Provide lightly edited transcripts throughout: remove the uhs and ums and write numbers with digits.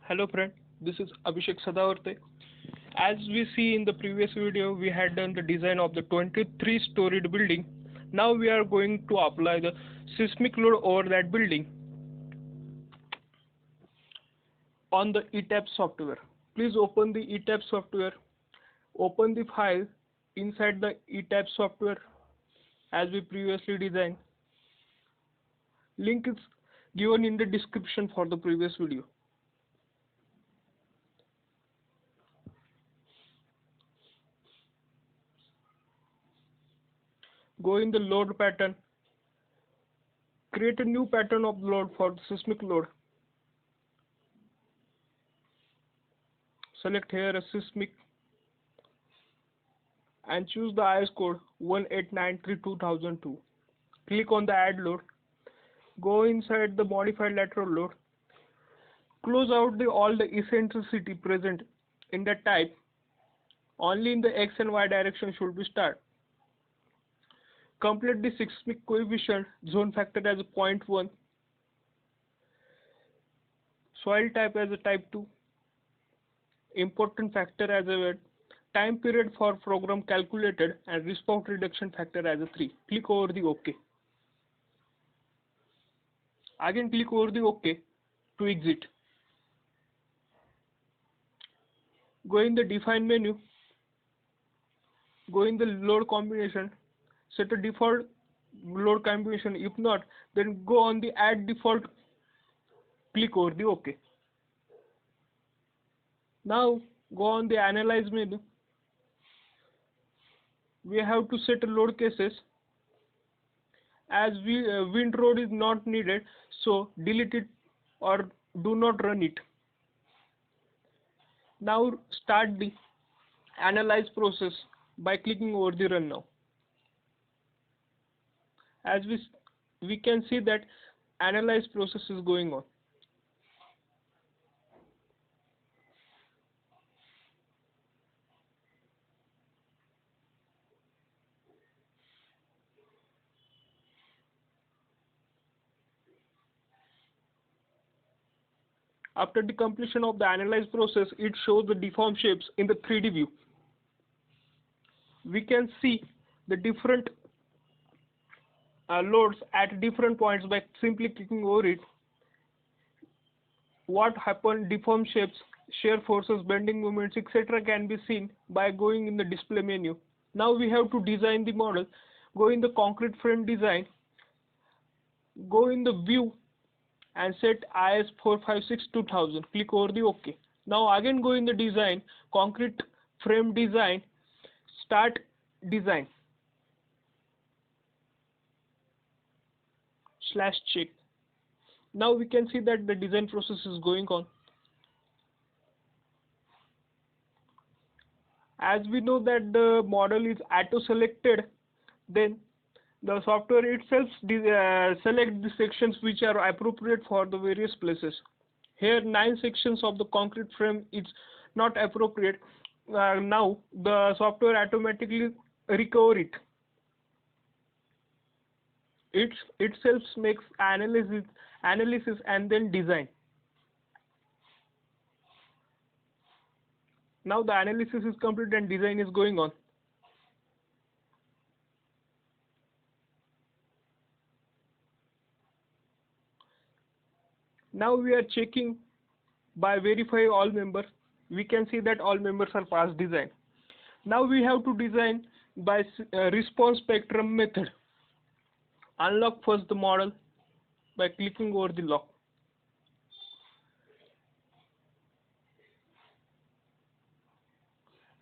Hello friend, this is Abhishek Sadavarte. As we see in the previous video, we had done the design of the 23-storied building. Now we are going to apply the seismic load over that building on the ETAP software. Please open the ETAP software. Open the file inside the ETAP software as we previously designed. Link is given in the description for the previous video. Go in the load pattern. Create a new pattern of load for the seismic load. Select here a seismic and choose the IS code 1893202. Click on the add load. Go inside the modified lateral load. Close out all the eccentricity present in that type. Only in the X and Y direction should be start. Complete the seismic coefficient zone factor as a 0.1. Soil type as a type 2. Important factor as a time period for program calculated and response reduction factor as a 3. Click over the OK. Again click over the OK to exit. Go in the define menu. Go in the load combination. Set a default load combination. If not, then go on the add default. Click over the OK. Now go on the analyze menu. We have to set load cases. As wind load is not needed, so delete it or do not run it. Now start the analyze process by clicking over the run now. As we can see that analyze process is going on. After the completion of the analyze process, it shows the deformed shapes in the 3D view. We can see the different loads at different points by simply clicking over it. What happened, deformed shapes, shear forces, bending moments, etc. can be seen by going in the display menu. Now we have to design the model. Go in the concrete frame design. Go in the view and set IS 456-2000. Click over the OK. Now again go in the design, concrete frame design, start design. /check. Now we can see that the design process is going on. As we know that the model is auto selected, then the software itself select the sections which are appropriate for the various places. Here 9 sections of the concrete frame is not appropriate. Now the software automatically recover it. It itself makes analysis and then design. Now the analysis is complete and design is going on. Now we are checking by verify all members. We can see that all members are passed design. Now we have to design by response spectrum method. Unlock first the model by clicking over the lock.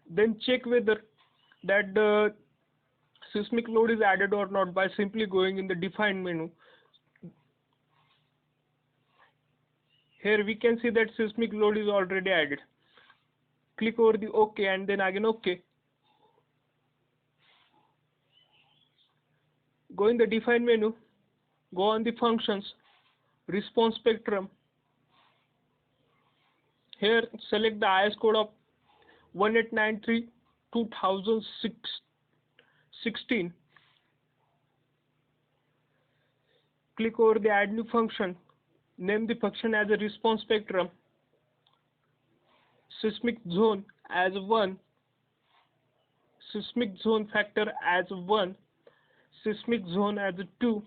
Then check whether that the seismic load is added or not by simply going in the define menu. Here we can see that seismic load is already added. Click over the OK and then again OK. Go in the define menu, go on the functions, response spectrum. Here select the IS code of 1893-2016. Click over the add new function. Name the function as a response spectrum. seismic zone as 1, seismic zone factor as 1, seismic zone as 2,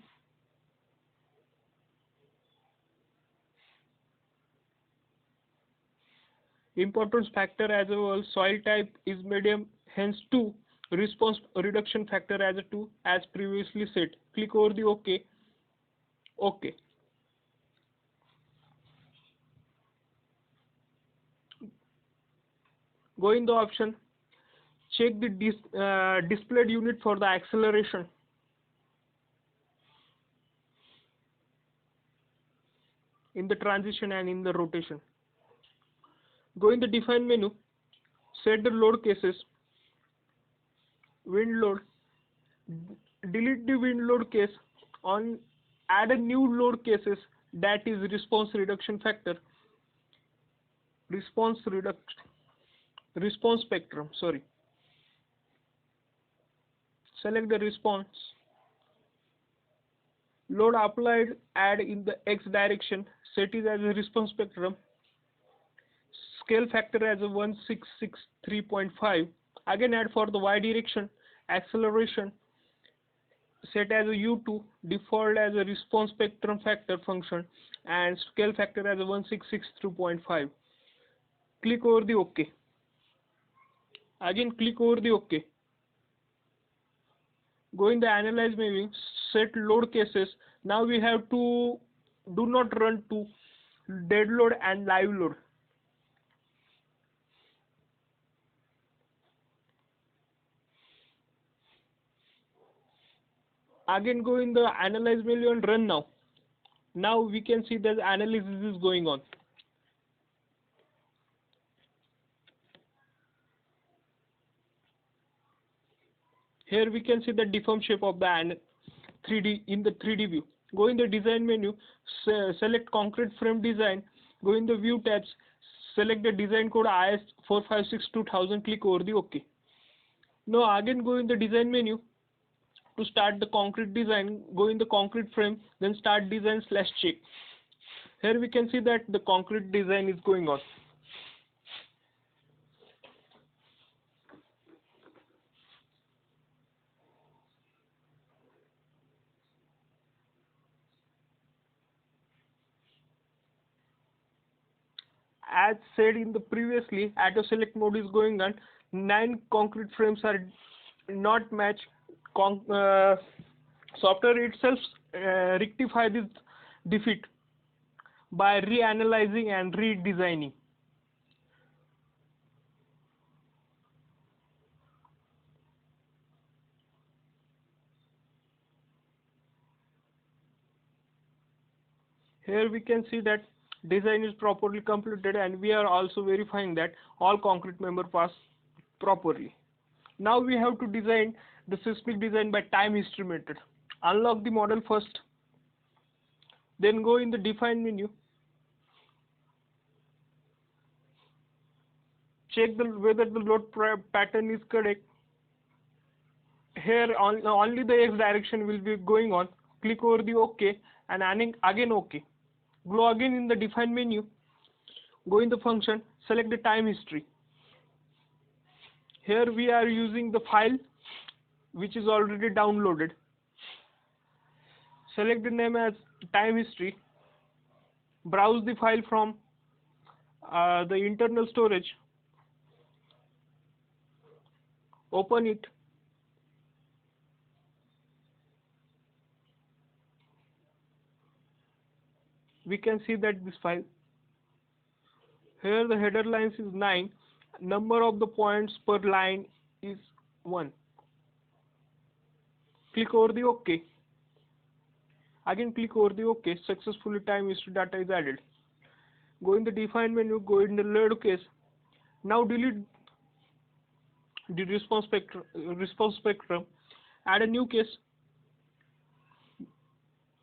importance factor as a whole, soil type is medium, hence 2, response reduction factor as a 2 as previously said. Click over the OK. OK. Go in the option, check the displayed unit for the acceleration. In the transition and in the rotation. Go in the define menu, set the load cases, wind load, delete the wind load case, add a new load cases, that is response reduction factor, response spectrum, sorry. Select the response. Load applied, add in the X direction, set it as a response spectrum. Scale factor as a 1663.5. Again add for the Y direction, acceleration, set as a U2, default as a response spectrum factor function, and scale factor as a 1663.5. Click over the OK. Again click over the OK. Go in the analyze menu, set load cases. Now we have to do not run to dead load and live load. Again go in the analyze menu and run now. Now we can see that analysis is going on. Here we can see the deformed shape of the 3D in the 3D view. Go in the design menu, select concrete frame design, go in the view tabs, select the design code IS 456-2000, click over the OK. Now again go in the design menu. To start the concrete design, go in the concrete frame, then start design / check. Here we can see that the concrete design is going on. As said in the previously, auto select mode is going on. 9 concrete frames are not matched. Software itself rectify this defeat by reanalyzing and redesigning. Here we can see that design is properly completed, and we are also verifying that all concrete member pass properly. Now we have to design the seismic design by time history method. Unlock the model first, then go in the define menu, check whether the load pattern is correct. Here only the X direction will be going on. Click over the OK and again OK. Go again in the define menu, go in the function, select the time history. Here we are using the file which is already downloaded. Select the name as time history. Browse the file from the internal storage. Open it. We can see that this file. Here the header lines is 9. Number of the points per line is 1. Click over the OK. Again click over the OK. Successfully time history data is added. Go in the define menu, go in the load case. Now delete the response spectrum. Add a new case.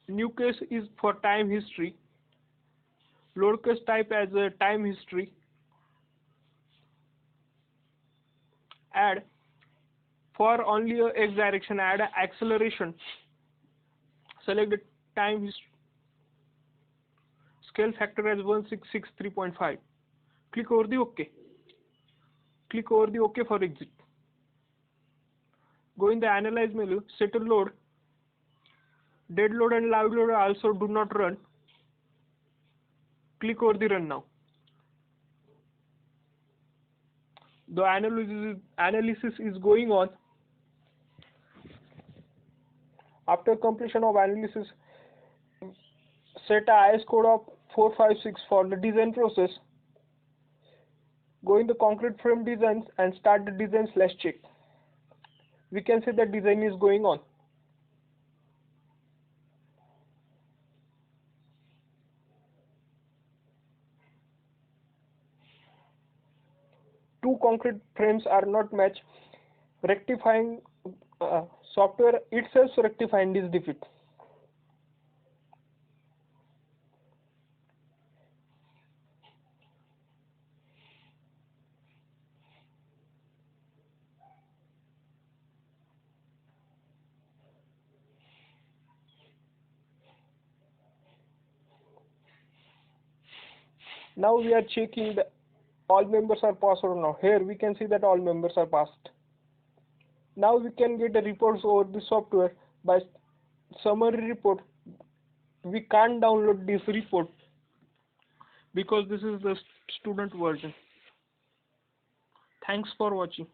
New case is for time history. Load case type as a time history. Add for only a X direction, add acceleration. Select the time history. Scale factor as 1663.5. Click over the OK. Click over the OK for exit. Go in the Analyze menu, set a load. Dead load and live load also do not run. Click over the Run now. The analysis is going on. After completion of analysis, set a IS code of 456 for the design process. Go in the concrete frame designs and start the design/check. We can see that design is going on. Two concrete frames are not matched. Rectifying software itself rectifying this defect. Now we are checking the all members are passed or not. Here we can see that all members are passed. Now we can get the reports over the software by summary report. We can't download this report because this is the student version. Thanks for watching.